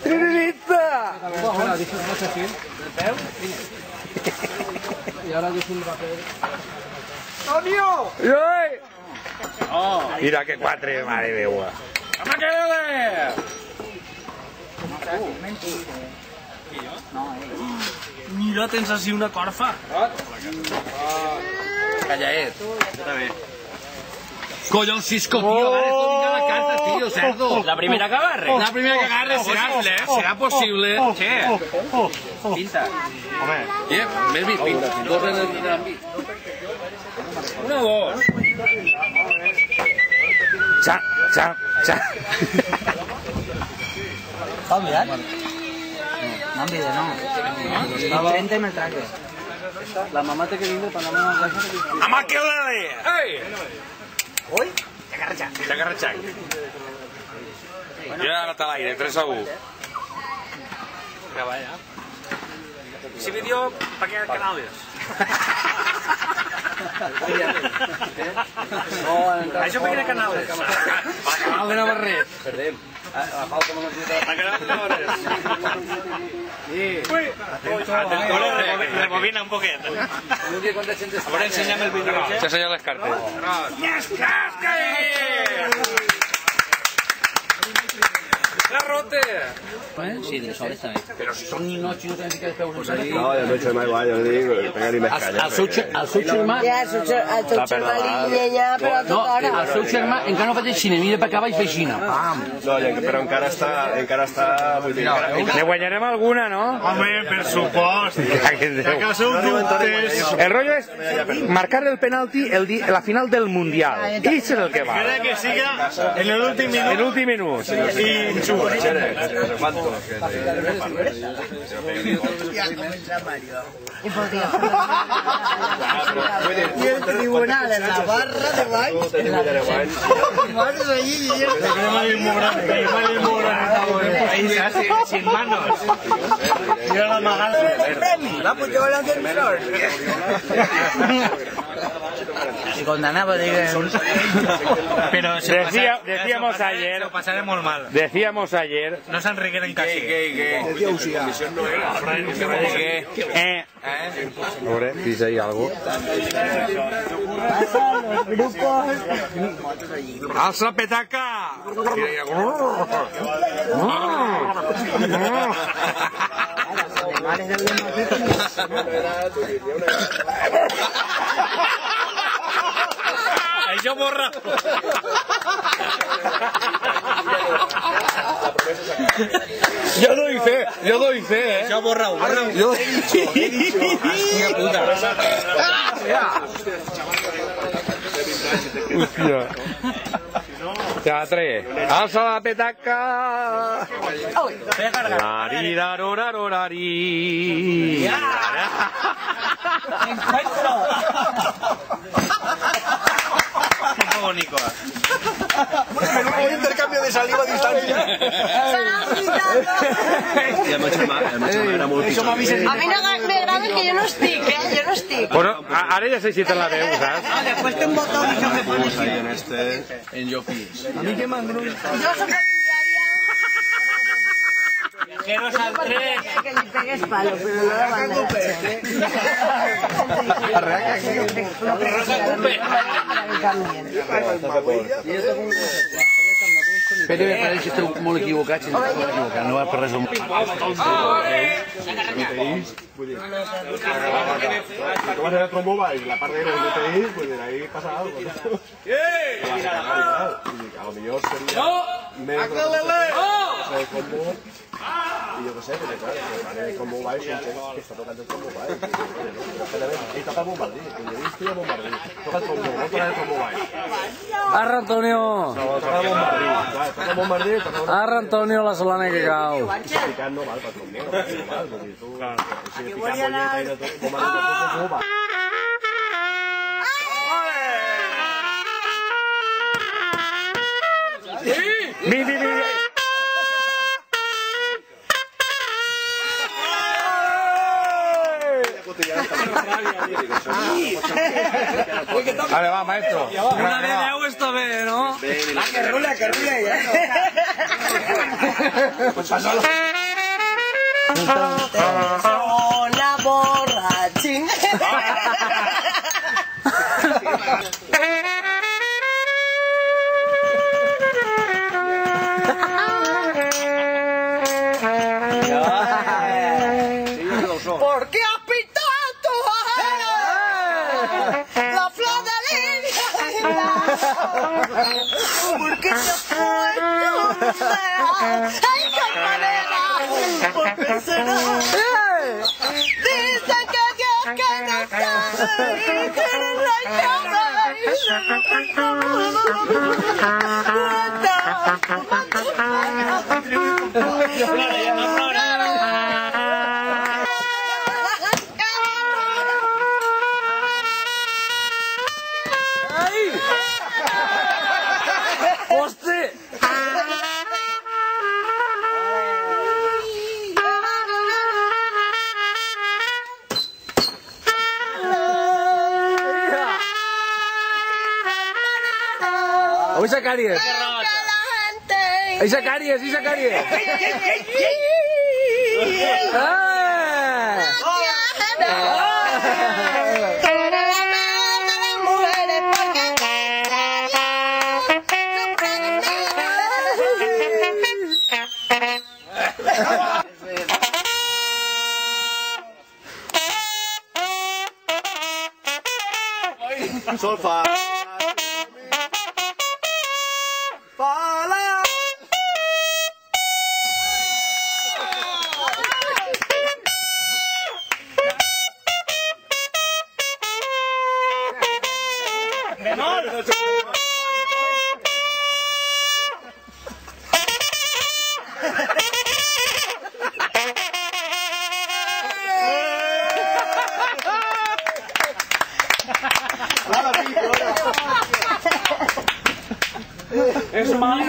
Trinita! Ahora deixo el així, el peu, i ara deixo el paper. Antonio! Mira que quatre, mare meua. Mira, tens així una corfa. Callaet. Collons, Cisco, tío, vale, esto diga la carta, tío, cerdo. La primera que agarre. La primera que agarre será posible. Che. Pinta. Més vist, pinta. Dos en el trambi. Una o dos. Cha. ¿Está olvidado? No olvides, no. 30 y me traje. La mamá te queriendo para la mamá. Ama que ole! Ei! ¿Hoy? Xacarratxac. Jo he anat a l'aire, 3 a 1. Ese vídeo, ¿para qué canal es? Això per quin canal és? Canal de Navarret. Perdem. La falta me canal de Navarret. Ui! Rebobina un poquet. A veure, ensenya'm el vídeo. T'ensenyo les cartes. Yes, casca! Garrote! Sí, de sol està bé. Però si són ninots i no tenen ficar els peus en sac. No, ja no he hecho más igual, yo digo, pegar-hi més calla. El seu germà... Ja, el teu germà li llenya, però a No, tota hora. el seu germà encara no fa aixina, mira per acá baix fa aixina. Pam! No, però encara està... Vull dir, Ne guanyarem alguna, no? Home, per supost. Que sou dubtes. El rollo es marcar el penalti la final del Mundial. Eso es el que va. Crec que siga en el últim El minut últim minut. i xuga. Y el tribunal en la barra de baix. Madre de allí. Sin manos. Mira la magada. La pujola del flor. Si condenaba, digan. Pero Decíamos ayer, lo pasaremos mal. decíamos ayer, No se enriquecen casi. Hombre, dice ahí algo. Pasan los grupos. ¡Alza petaca! Animales del demócrata. Això borra. Yo doy fe, ¿eh? Això borra-ho, borra-ho. Yo... Hòstia. Teatre. Alça la petaca! Larirarorarorari. Un poco Nico. un intercambio de saliva a distancia. I el meu germà era molt pitjor. A mi no m'agrada que jo no estic, jo no estic. Bueno, ara ja sé si te la veu, saps? Después te un botón y yo me pone así. En este... En Jofis. Yo soy partidaria Viajeros al tren. que le pegues palo, pero no la banda. No Pere, me pareix que esteu molt equivocats, no va per res. Vull dir, com vas a el trombo baix, la part de los DTI, vull dir, ahí pasa algo. A lo millor seria més de combo, i jo què sé, perquè clar, el combo baix són gent que està tocant el combo baix. Ell toca el bombardí, vull dir, ell estudia bombardí, toca el combo, no toca el combo baix. Arra, Antonio! Toca el bombardí, clar, toca el bombardí, toca el Arra, Antonio, la solana que cau. picant no val per combo, no val, vull dir, tu, si picant bolleta i de tot, bombardí, no val. Mi. Vale, va, maestro. Una de 10 està bé, no? Que rula ya. Pues pasó. Una borrachín. ¿Por qué has pintado tu ojera? La flor de lilia. ¿Por qué te has puesto? ¡Ay, qué manera! ¿Por qué será? Dice que Dios que no sabe que eres la llave y se lo Hòstia! Isa Càries! Isa Càries! Isa Càries! Sol, fa. Es malo,